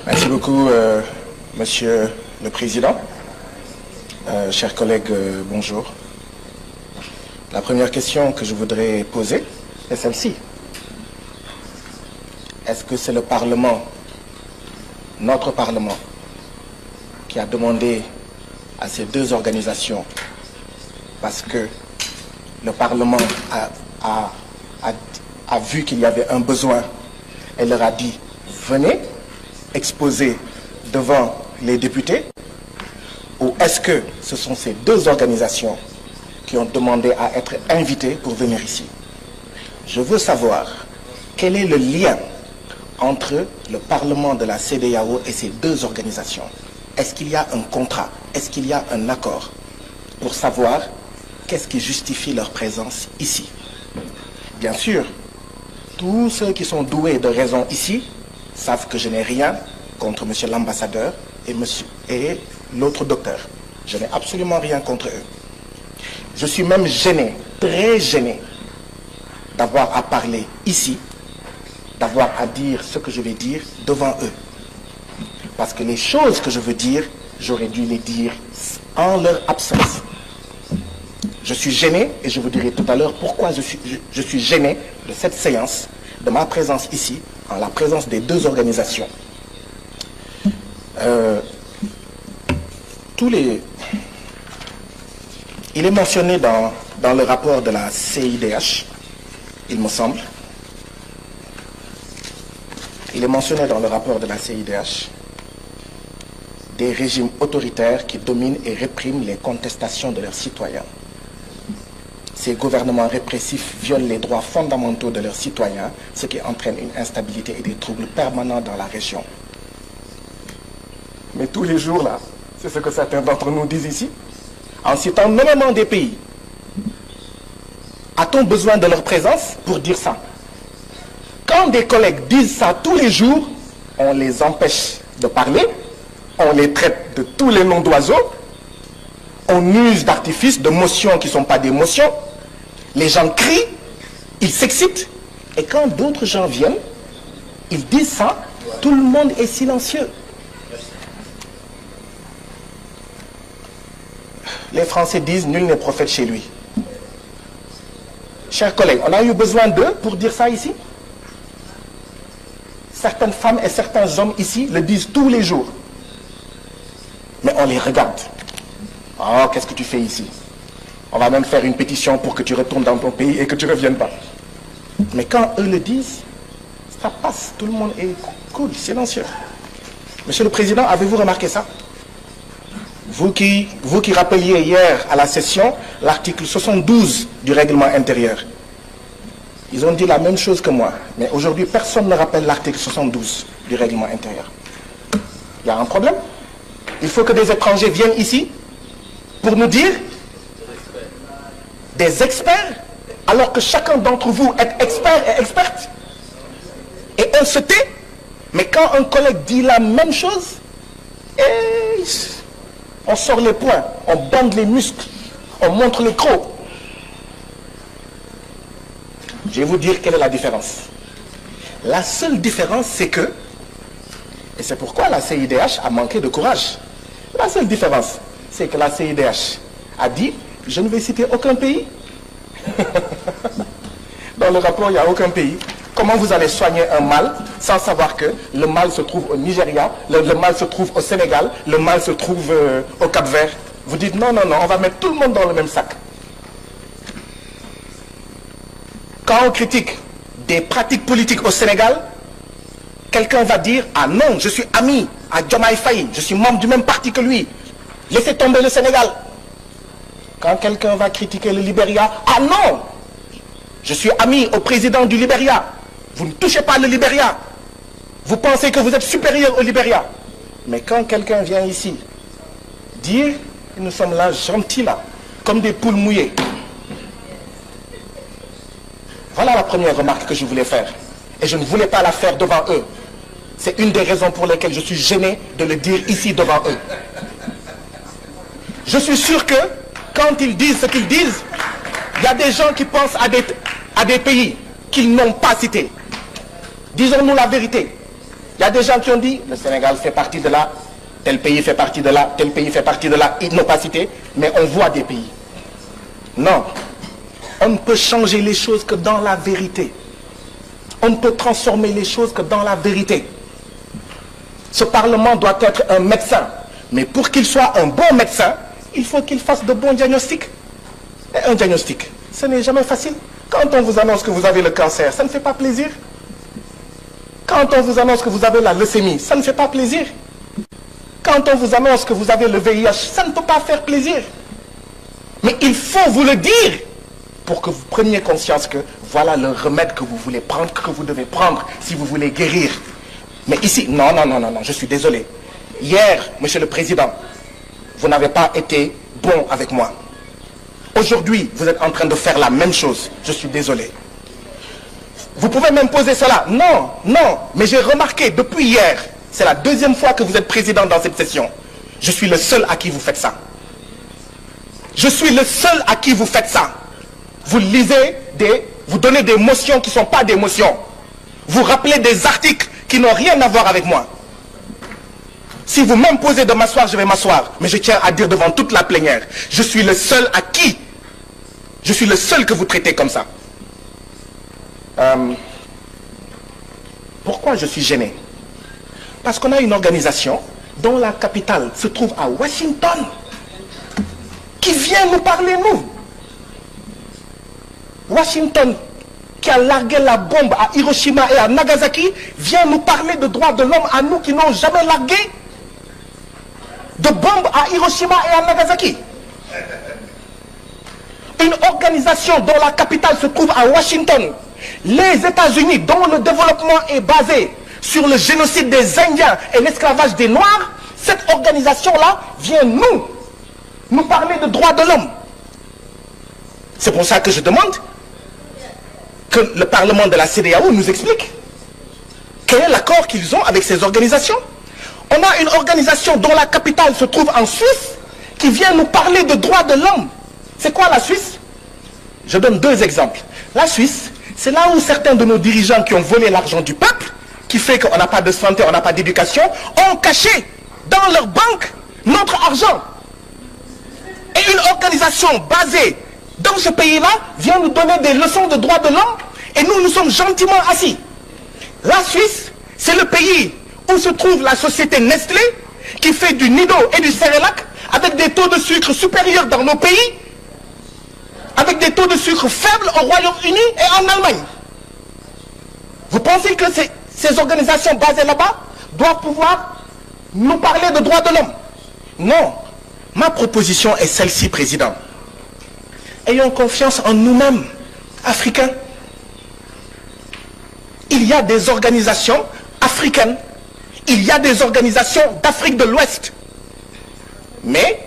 Merci beaucoup, Monsieur le Président. Chers collègues, bonjour. La première question que je voudrais poser est celle-ci. Est-ce que c'est le Parlement, notre Parlement, qui a demandé à ces deux organisations, parce que le Parlement a vu qu'il y avait un besoin et leur a dit « venez exposer devant les députés » ou est-ce que ce sont ces deux organisations qui ont demandé à être invitées pour venir ici? Je veux savoir quel est le lien entre le Parlement de la CEDEAO et ces deux organisations. Est-ce qu'il y a un contrat? Est-ce qu'il y a un accord pour savoir qu'est-ce qui justifie leur présence ici? Bien sûr, tous ceux qui sont doués de raison ici savent que je n'ai rien contre monsieur l'ambassadeur et l'autre docteur. Je n'ai absolument rien contre eux. Je suis même gêné, très gêné, d'avoir à parler ici, d'avoir à dire ce que je vais dire devant eux. Parce que les choses que je veux dire, j'aurais dû les dire en leur absence. Je suis gêné, et je vous dirai tout à l'heure pourquoi je suis gêné de cette séance, de ma présence ici, en la présence des deux organisations. Il est mentionné dans le rapport de la CIDH, il me semble. Il est mentionné dans le rapport de la CIDH des régimes autoritaires qui dominent et répriment les contestations de leurs citoyens. Ces gouvernements répressifs violent les droits fondamentaux de leurs citoyens, ce qui entraîne une instabilité et des troubles permanents dans la région. Mais tous les jours, là, c'est ce que certains d'entre nous disent ici, en citant nommément des pays. A-t-on besoin de leur présence pour dire ça? Quand des collègues disent ça tous les jours, on les empêche de parler, on les traite de tous les noms d'oiseaux, on use d'artifices, de motions qui ne sont pas des motions, les gens crient, ils s'excitent, et quand d'autres gens viennent, ils disent ça, tout le monde est silencieux. Les Français disent « nul n'est prophète chez lui ». Chers collègues, on a eu besoin d'eux pour dire ça ici? Certaines femmes et certains hommes ici le disent tous les jours. Mais on les regarde. « Oh, qu'est-ce que tu fais ici? On va même faire une pétition pour que tu retournes dans ton pays et que tu ne reviennes pas. » Mais quand eux le disent, ça passe. Tout le monde est cool, silencieux. Monsieur le Président, avez-vous remarqué ça? Vous qui rappeliez hier à la session l'article 72 du règlement intérieur. Ils ont dit la même chose que moi. Mais aujourd'hui, personne ne rappelle l'article 72 du règlement intérieur. Il y a un problème. Il faut que des étrangers viennent ici pour nous dire des experts, alors que chacun d'entre vous est expert et experte. Et on se tait. Mais quand un collègue dit la même chose, on sort les poings, on bande les muscles, on montre le croc. Je vais vous dire quelle est la différence. La seule différence, c'est que, et c'est pourquoi la CIDH a manqué de courage. La seule différence, c'est que la CIDH a dit, je ne vais citer aucun pays. Dans le rapport, il n'y a aucun pays. Comment vous allez soigner un mal sans savoir que le mal se trouve au Nigeria, le mal se trouve au Sénégal, le mal se trouve au Cap-Vert? Vous dites non, non, non, on va mettre tout le monde dans le même sac. Quand on critique des pratiques politiques au Sénégal, quelqu'un va dire « Ah non, je suis ami à Diomaye Faye, je suis membre du même parti que lui. Laissez tomber le Sénégal. » Quand quelqu'un va critiquer le Libéria, « Ah non, je suis ami au président du Libéria. Vous ne touchez pas le Libéria. Vous pensez que vous êtes supérieur au Libéria. » Mais quand quelqu'un vient ici dire « Nous sommes là, gentils là, comme des poules mouillées. » Voilà la première remarque que je voulais faire. Et je ne voulais pas la faire devant eux. C'est une des raisons pour lesquelles je suis gêné de le dire ici devant eux. Je suis sûr que quand ils disent ce qu'ils disent, il y a des gens qui pensent à des pays qu'ils n'ont pas cités. Disons-nous la vérité. Il y a des gens qui ont dit, le Sénégal fait partie de là, tel pays fait partie de là, tel pays fait partie de là, ils n'ont pas cité, mais on voit des pays. Non, on ne peut changer les choses que dans la vérité. On ne peut transformer les choses que dans la vérité. Ce Parlement doit être un médecin, mais pour qu'il soit un bon médecin, il faut qu'il fasse de bons diagnostics. Et un diagnostic, ce n'est jamais facile. Quand on vous annonce que vous avez le cancer, ça ne fait pas plaisir. Quand on vous annonce que vous avez la leucémie, ça ne fait pas plaisir. Quand on vous annonce que vous avez le VIH, ça ne peut pas faire plaisir. Mais il faut vous le dire pour que vous preniez conscience que voilà le remède que vous voulez prendre, que vous devez prendre si vous voulez guérir. Mais ici, non, je suis désolé. Hier, Monsieur le Président, vous n'avez pas été bon avec moi. Aujourd'hui, vous êtes en train de faire la même chose. Je suis désolé. Vous pouvez même poser cela. Non, mais j'ai remarqué depuis hier, c'est la deuxième fois que vous êtes président dans cette session. Je suis le seul à qui vous faites ça. Je suis le seul à qui vous faites ça. Vous lisez vous donnez des motions qui ne sont pas des motions. Vous rappelez des articles qui n'ont rien à voir avec moi. Si vous m'imposez de m'asseoir, je vais m'asseoir. Mais je tiens à dire devant toute la plénière, je suis le seul à qui? Je suis le seul que vous traitez comme ça. Pourquoi je suis gêné? Parce qu'on a une organisation dont la capitale se trouve à Washington qui vient nous parler, nous. Washington, qui a largué la bombe à Hiroshima et à Nagasaki, vient nous parler de droits de l'homme à nous qui n'ont jamais largué de bombes à Hiroshima et à Nagasaki. Une organisation dont la capitale se trouve à Washington, les États-Unis, dont le développement est basé sur le génocide des Indiens et l'esclavage des Noirs, cette organisation-là vient nous parler de droits de l'homme. C'est pour ça que je demande que le Parlement de la CEDEAO nous explique quel est l'accord qu'ils ont avec ces organisations. On a une organisation dont la capitale se trouve en Suisse qui vient nous parler de droits de l'homme. C'est quoi la Suisse? Je donne deux exemples. La Suisse, c'est là où certains de nos dirigeants qui ont volé l'argent du peuple, qui fait qu'on n'a pas de santé, on n'a pas d'éducation, ont caché dans leur banque notre argent. Et une organisation basée dans ce pays-là vient nous donner des leçons de droits de l'homme et nous sommes gentiment assis. La Suisse, c'est le pays où se trouve la société Nestlé qui fait du Nido et du Cerelac avec des taux de sucre supérieurs dans nos pays, avec des taux de sucre faibles au Royaume-Uni et en Allemagne. Vous pensez que ces organisations basées là-bas doivent pouvoir nous parler de droits de l'homme? Non. Ma proposition est celle-ci, Président. Ayons confiance en nous-mêmes, Africains. Il y a des organisations africaines. Il y a des organisations d'Afrique de l'Ouest. Mais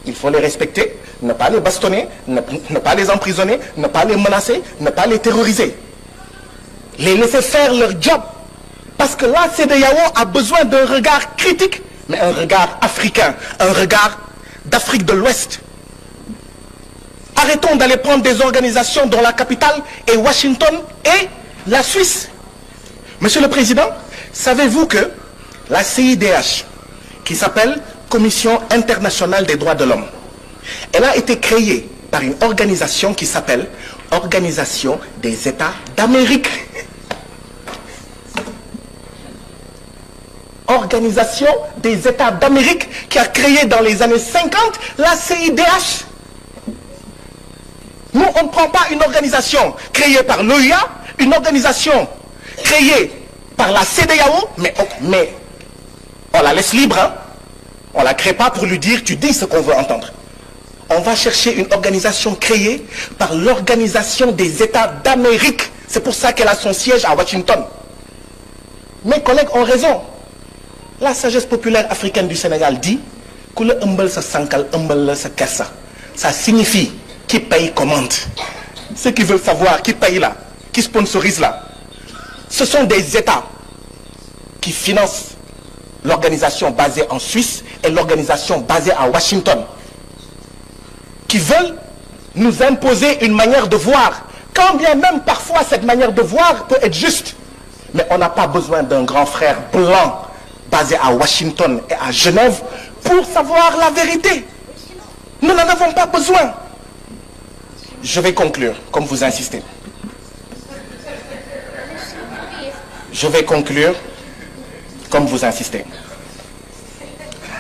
il faut les respecter, ne pas les bastonner, ne pas les emprisonner, ne pas les menacer, ne pas les terroriser. Les laisser faire leur job. Parce que la CEDEAO a besoin d'un regard critique, mais un regard africain, un regard d'Afrique de l'Ouest. Arrêtons d'aller prendre des organisations dont la capitale est Washington et la Suisse. Monsieur le Président, savez-vous que la CIDH, qui s'appelle Commission internationale des droits de l'homme, elle a été créée par une organisation qui s'appelle Organisation des États d'Amérique. Organisation des États d'Amérique qui a créé dans les années 50 la CIDH. Nous, on ne prend pas une organisation créée par l'OIA, une organisation créée par la CEDEAO, mais on la laisse libre. Hein? On ne la crée pas pour lui dire, tu dis ce qu'on veut entendre. On va chercher une organisation créée par l'Organisation des États d'Amérique. C'est pour ça qu'elle a son siège à Washington. Mes collègues ont raison. La sagesse populaire africaine du Sénégal dit que le umbel sa sankal, umbel sa kessa. Ça signifie qui paye commande. Ceux qui veulent savoir qui paye là, qui sponsorise là, ce sont des États qui financent l'organisation basée en Suisse et l'organisation basée à Washington, qui veulent nous imposer une manière de voir, quand bien même parfois cette manière de voir peut être juste. Mais on n'a pas besoin d'un grand frère blanc basé à Washington et à Genève pour savoir la vérité. Nous n'en avons pas besoin. Je vais conclure, comme vous insistez. Je vais conclure, comme vous insistez.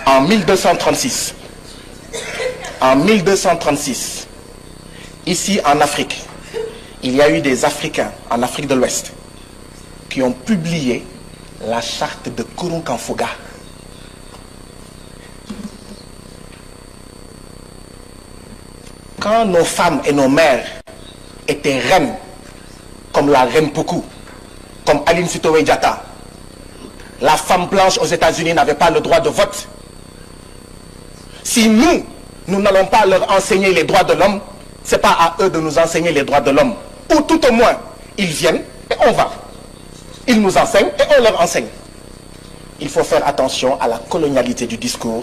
En 1236, ici en Afrique, il y a eu des Africains, en Afrique de l'Ouest, qui ont publié la charte de Kurunkanfoga. Quand nos femmes et nos mères étaient reines, comme la reine Poukou, comme Aline Sitoé Diatta, la femme blanche aux États-Unis n'avait pas le droit de vote. Si nous n'allons pas leur enseigner les droits de l'homme, ce n'est pas à eux de nous enseigner les droits de l'homme. Ou tout au moins, ils viennent et on va. Ils nous enseignent et on leur enseigne. Il faut faire attention à la colonialité du discours